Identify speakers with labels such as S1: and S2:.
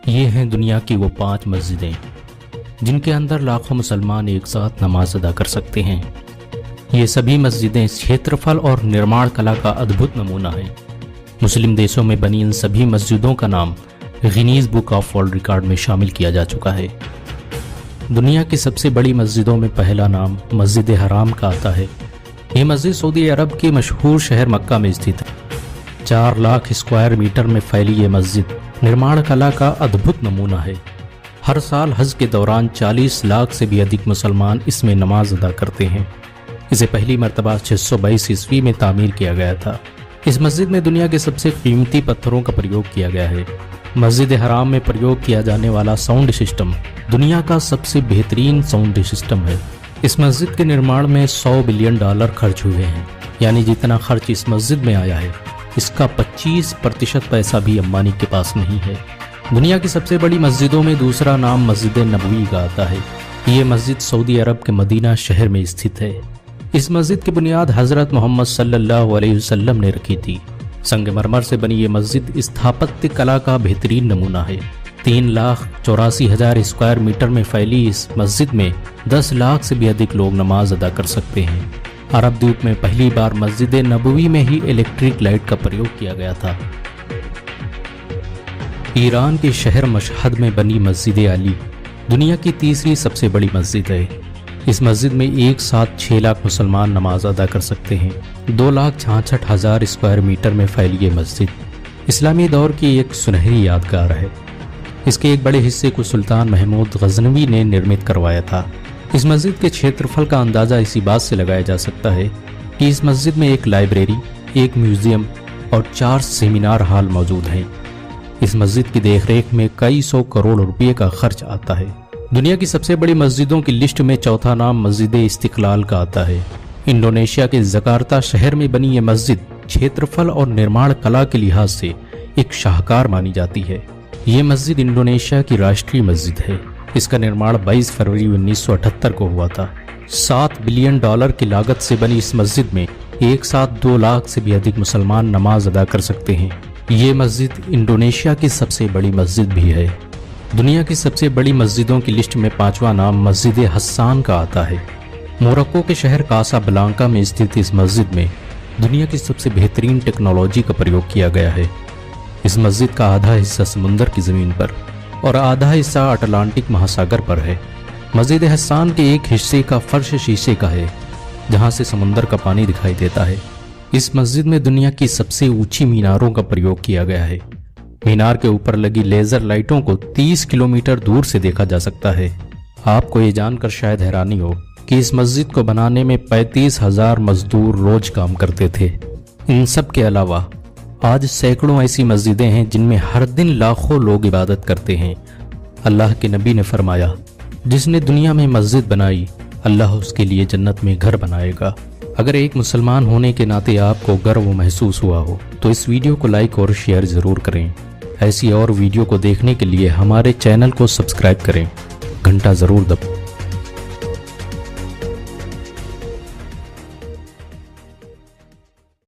S1: ये हैं दुनिया की वो 5 मस्जिदें जिनके अंदर लाखों मुसलमान एक साथ नमाज अदा कर सकते हैं। ये सभी मस्जिदें क्षेत्रफल और निर्माण कला का अद्भुत नमूना है। मुस्लिम देशों में बनी इन सभी मस्जिदों का नाम Guinness book of world record में शामिल किया जा चुका है। दुनिया की सबसे बड़ी मस्जिदों में पहला नाम मस्जिद हराम का आता है। ये मस्जिद सऊदी अरब के मशहूर शहर मक्का में स्थित है। 4 लाख स्क्वायर मीटर में फैली ये मस्जिद निर्माण कला का अद्भुत नमूना है। हर साल हज के दौरान 40 लाख से भी अधिक मुसलमान इसमें नमाज अदा करते हैं। इसे पहली मरतबा 622 ईस्वी में तामीर किया गया था। इस मस्जिद में दुनिया के सबसे कीमती पत्थरों का प्रयोग किया गया है। मस्जिद हराम में प्रयोग किया जाने वाला साउंड सिस्टम दुनिया का सबसे बेहतरीन साउंड सिस्टम है। इस मस्जिद के निर्माण में $100 बिलियन खर्च हुए हैं, यानी जितना खर्च इस मस्जिद में आया है इसका 25% पैसा भी अंबानी के पास नहीं है। दुनिया की सबसे बड़ी मस्जिदों में दूसरा नाम मस्जिद नबवी का आता है। ये मस्जिद सऊदी अरब के मदीना शहर में स्थित है। इस मस्जिद की बुनियाद हजरत मोहम्मद सल्लल्लाहु अलैहि वसल्लम ने रखी थी। संगमरमर से बनी ये मस्जिद स्थापत्य कला का बेहतरीन नमूना है। 3,84,000 स्क्वायर मीटर में फैली इस मस्जिद में 10 लाख से भी अधिक लोग नमाज अदा कर सकते हैं। अरब द्वीप में पहली बार मस्जिद नबवी में ही इलेक्ट्रिक लाइट का प्रयोग किया गया था। ईरान के शहर मशहद में बनी मस्जिद अली दुनिया की तीसरी सबसे बड़ी मस्जिद है। इस मस्जिद में एक साथ 6 लाख मुसलमान नमाज अदा कर सकते हैं। 2,66,000 स्क्वायर मीटर में फैली ये मस्जिद इस्लामी दौर की एक सुनहरी यादगार है। इसके एक बड़े हिस्से को सुल्तान महमूद गजनवी ने निर्मित करवाया था। इस मस्जिद के क्षेत्रफल का अंदाज़ा इसी बात से लगाया जा सकता है कि इस मस्जिद में एक लाइब्रेरी, एक म्यूज़ियम और 4 सेमिनार हॉल मौजूद हैं। इस मस्जिद की देखरेख में कई 100 करोड़ रुपये का खर्च आता है। दुनिया की सबसे बड़ी मस्जिदों की लिस्ट में चौथा नाम मस्जिद इस्तिकलाल का आता है। इंडोनेशिया के जकार्ता शहर में बनी ये मस्जिद क्षेत्रफल और निर्माण कला के लिहाज से एक शाहकार मानी जाती है। ये मस्जिद इंडोनेशिया की राष्ट्रीय मस्जिद है। इसका निर्माण 22 फरवरी 1978 को हुआ था। $7 बिलियन की लागत से बनी इस मस्जिद में एक साथ 2 लाख से भी अधिक मुसलमान नमाज अदा कर सकते हैं। ये मस्जिद इंडोनेशिया की सबसे बड़ी मस्जिद भी है। दुनिया की सबसे बड़ी मस्जिदों की लिस्ट में 5वां नाम मस्जिद हस्सान का आता है। मोरक्को के शहर कासाब्लांका में स्थित इस मस्जिद में दुनिया की सबसे बेहतरीन टेक्नोलॉजी का प्रयोग किया गया है। इस मस्जिद का आधा हिस्सा समुंदर की ज़मीन पर और आधा हिस्सा अटलांटिक महासागर पर है। मस्जिद हस्सान के एक हिस्से का फर्श शीशे का है, जहां से समुंदर का पानी दिखाई देता है। इस मस्जिद में दुनिया की सबसे ऊंची मीनारों का प्रयोग किया गया है। मीनार के ऊपर लगी लेजर लाइटों को 30 किलोमीटर दूर से देखा जा सकता है। आपको ये जानकर शायद हैरानी हो कि इस मस्जिद को बनाने में 35,000 मजदूर रोज काम करते थे। इन सब के अलावा आज सैकड़ों ऐसी मस्जिदें हैं जिनमें हर दिन लाखों लोग इबादत करते हैं। अल्लाह के नबी ने फरमाया, जिसने दुनिया में मस्जिद बनाई अल्लाह उसके लिए जन्नत में घर बनाएगा। अगर एक मुसलमान होने के नाते आपको गर्व महसूस हुआ हो तो इस वीडियो को लाइक और शेयर ज़रूर करें। ऐसी और वीडियो को देखने के लिए हमारे चैनल को सब्सक्राइब करें, घंटा ज़रूर दबाएं।